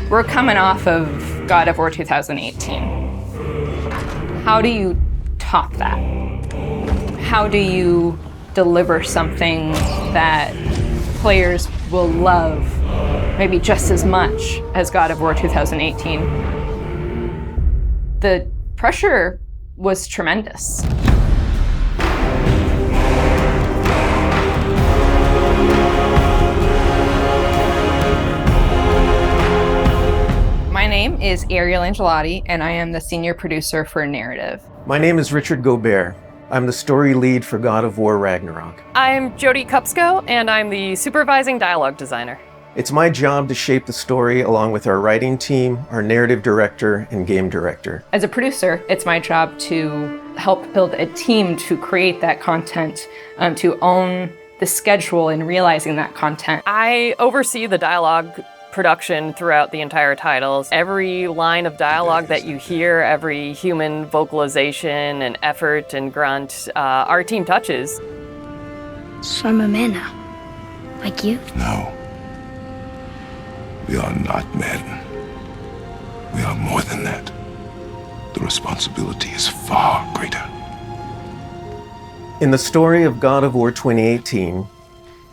We're coming off of God of War 2018. How do you top that? How do you deliver something that players will love maybe just as much as God of War 2018? The pressure was tremendous. My name is Ariel Angelotti, and I am the senior producer for narrative. My name is Richard Gobert. I'm the story lead for God of War Ragnarok. I'm Jody Kupsko, and I'm the supervising dialogue designer. It's my job to shape the story along with our writing team, our narrative director, and game director. As a producer, it's my job to help build a team to create that content, to own the schedule in realizing that content. I oversee the dialogue production throughout the entire titles. Every line of dialogue that you hear, every human vocalization and effort and grunt, our team touches. So I'm a man now, like you? No. We are not men. We are more than that. The responsibility is far greater. In the story of God of War 2018,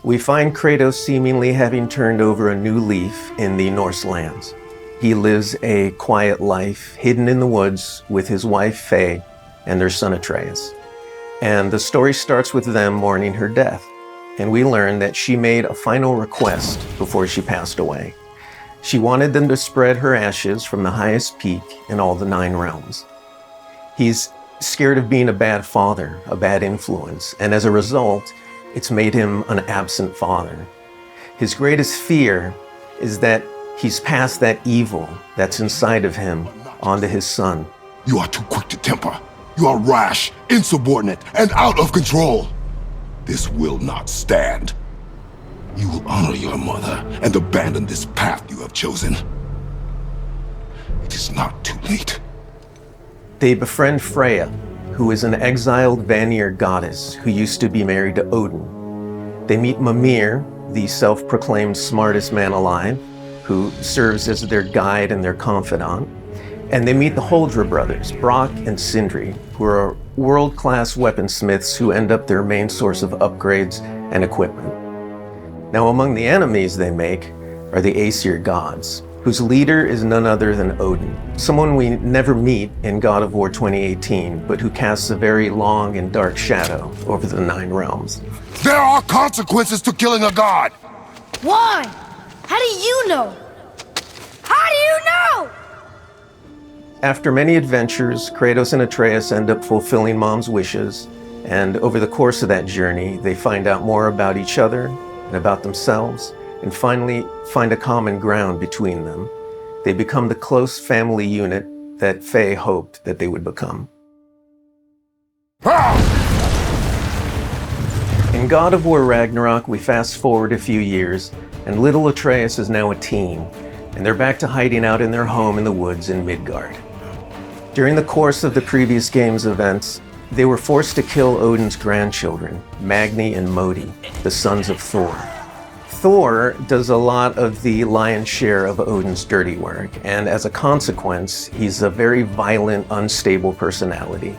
we find Kratos seemingly having turned over a new leaf in the Norse lands. He lives a quiet life, hidden in the woods with his wife Faye and their son Atreus. And the story starts with them mourning her death. And we learn that she made a final request before she passed away. She wanted them to spread her ashes from the highest peak in all the 9 realms. He's scared of being a bad father, a bad influence, and as a result, it's made him an absent father. His greatest fear is that he's passed that evil that's inside of him onto his son. You are too quick to temper. You are rash, insubordinate, and out of control. This will not stand. You will honor your mother and abandon this path you have chosen. It is not too late. They befriend Freya, who is an exiled Vanir goddess who used to be married to Odin. They meet Mimir, the self-proclaimed smartest man alive, who serves as their guide and their confidant. And they meet the Holdra brothers, Brock and Sindri, who are world-class weaponsmiths who end up their main source of upgrades and equipment. Now, among the enemies they make are the Aesir gods, whose leader is none other than Odin, someone we never meet in God of War 2018, but who casts a very long and dark shadow over the 9 realms. There are consequences to killing a god! Why? How do you know? How do you know? After many adventures, Kratos and Atreus end up fulfilling Mom's wishes, and over the course of that journey, they find out more about each other and about themselves, and finally find a common ground between them. They become the close family unit that Faye hoped that they would become. In God of War Ragnarok, we fast forward a few years, and little Atreus is now a teen, and they're back to hiding out in their home in the woods in Midgard. During the course of the previous game's events, they were forced to kill Odin's grandchildren, Magni and Modi, the sons of Thor. Thor does a lot of the lion's share of Odin's dirty work, and as a consequence, he's a very violent, unstable personality.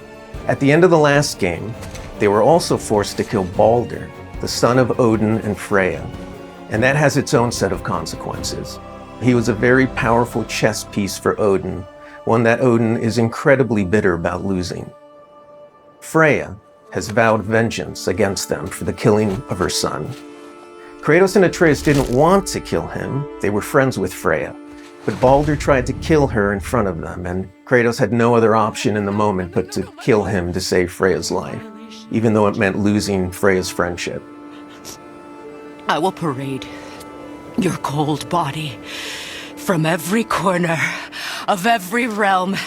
At the end of the last game, they were also forced to kill Balder, the son of Odin and Freya, and that has its own set of consequences. He was a very powerful chess piece for Odin, one that Odin is incredibly bitter about losing. Freya has vowed vengeance against them for the killing of her son. Kratos and Atreus didn't want to kill him, they were friends with Freya, but Balder tried to kill her in front of them, and Kratos had no other option in the moment but to kill him to save Freya's life, even though it meant losing Freya's friendship. I will parade your cold body from every corner of every realm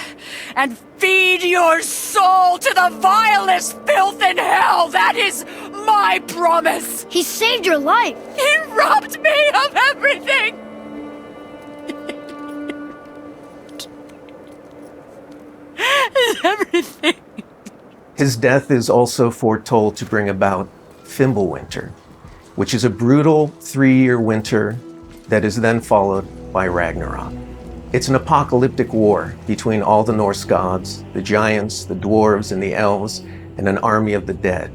and feed your soul to the vilest filth in hell. That is my promise. He saved your life. He robbed me of everything. Everything. His death is also foretold to bring about Fimbulwinter, which is a brutal 3-year winter that is then followed by Ragnarok. It's an apocalyptic war between all the Norse gods, the giants, the dwarves, and the elves, and an army of the dead.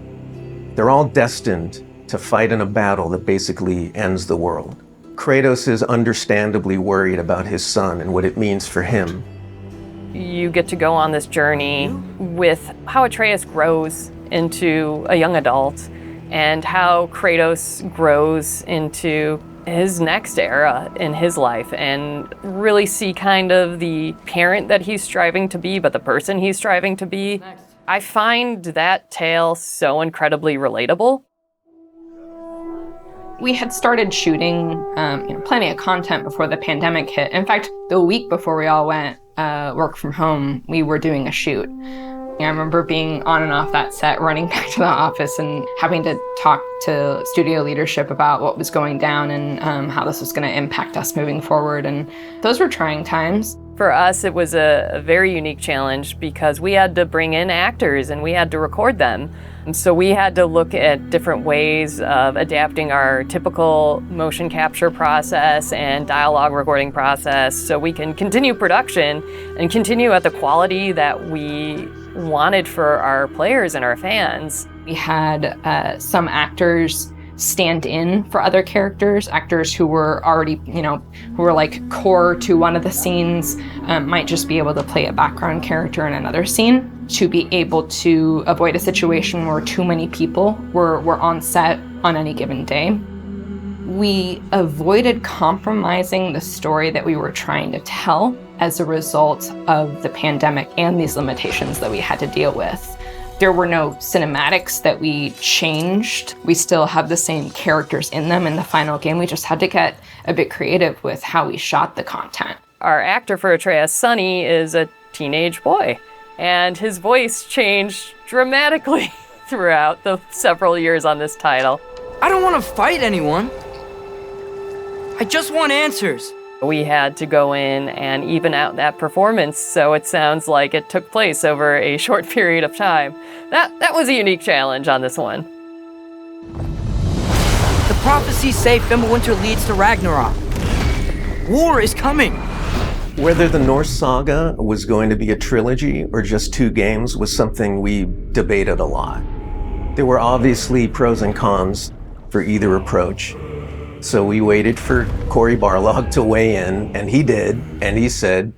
They're all destined to fight in a battle that basically ends the world. Kratos is understandably worried about his son and what it means for him. You get to go on this journey with how Atreus grows into a young adult and how Kratos grows into his next era in his life, and really see kind of the parent that he's striving to be, but the person he's striving to be. I find that tale so incredibly relatable. We had started shooting plenty of content before the pandemic hit. In fact, the week before we all went work from home, we were doing a shoot. I remember being on and off that set, running back to the office and having to talk to studio leadership about what was going down and how this was going to impact us moving forward. And those were trying times. For us, it was a very unique challenge because we had to bring in actors and we had to record them. And so we had to look at different ways of adapting our typical motion capture process and dialogue recording process so we can continue production and continue at the quality that we wanted for our players and our fans. We had some actors stand in for other characters, actors who were already, who were like core to one of the scenes, might just be able to play a background character in another scene to be able to avoid a situation where too many people were on set on any given day. We avoided compromising the story that we were trying to tell as a result of the pandemic and these limitations that we had to deal with. There were no cinematics that we changed. We still have the same characters in them in the final game. We just had to get a bit creative with how we shot the content. Our actor for Atreus, Sony, is a teenage boy, and his voice changed dramatically throughout the several years on this title. I don't want to fight anyone. I just want answers. We had to go in and even out that performance so it sounds like it took place over a short period of time. That was a unique challenge on this one. The prophecies say Fimbulwinter leads to Ragnarok. War is coming. Whether the Norse saga was going to be a trilogy or just 2 games was something we debated a lot. There were obviously pros and cons for either approach. So we waited for Cory Barlog to weigh in, and he did, and he said,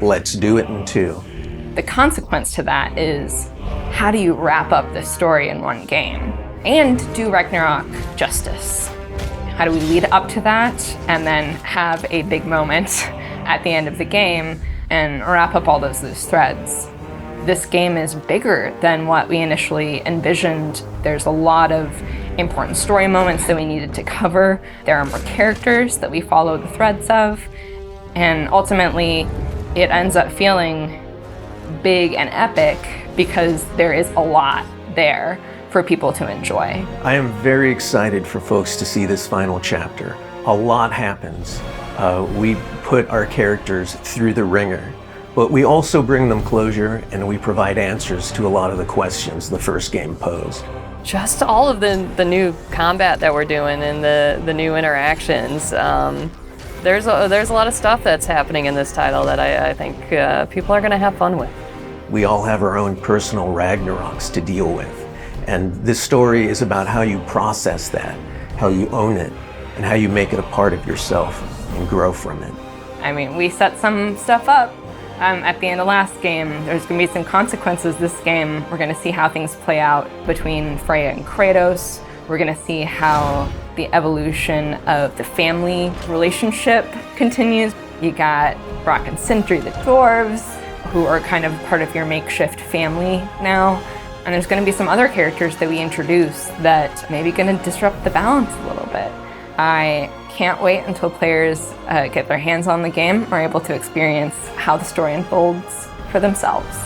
let's do it in 2. The consequence to that is, how do you wrap up the story in one game and do Ragnarok justice? How do we lead up to that and then have a big moment at the end of the game and wrap up all those loose threads? This game is bigger than what we initially envisioned. There's a lot of important story moments that we needed to cover. There are more characters that we follow the threads of. And ultimately, it ends up feeling big and epic because there is a lot there for people to enjoy. I am very excited for folks to see this final chapter. A lot happens. We put our characters through the ringer, but we also bring them closure and we provide answers to a lot of the questions the first game posed. Just all of the new combat that we're doing and the new interactions. There's a lot of stuff that's happening in this title that I think people are going to have fun with. We all have our own personal Ragnaroks to deal with. And this story is about how you process that, how you own it, and how you make it a part of yourself and grow from it. I mean, we set some stuff up at the end of last game. There's going to be some consequences this game. We're going to see how things play out between Freya and Kratos. We're going to see how the evolution of the family relationship continues. You got Brock and Sindri, the dwarves, who are kind of part of your makeshift family now. And there's going to be some other characters that we introduce that maybe going to disrupt the balance a little bit. I can't wait until players get their hands on the game or are able to experience how the story unfolds for themselves.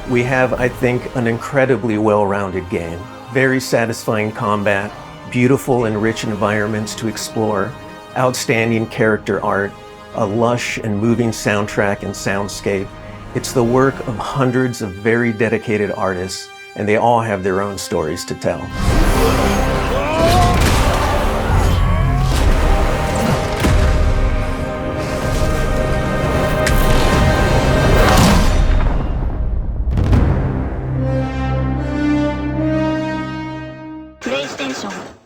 We have, I think, an incredibly well-rounded game. Very satisfying combat, beautiful and rich environments to explore, outstanding character art, a lush and moving soundtrack and soundscape. It's the work of hundreds of very dedicated artists, and they all have their own stories to tell. so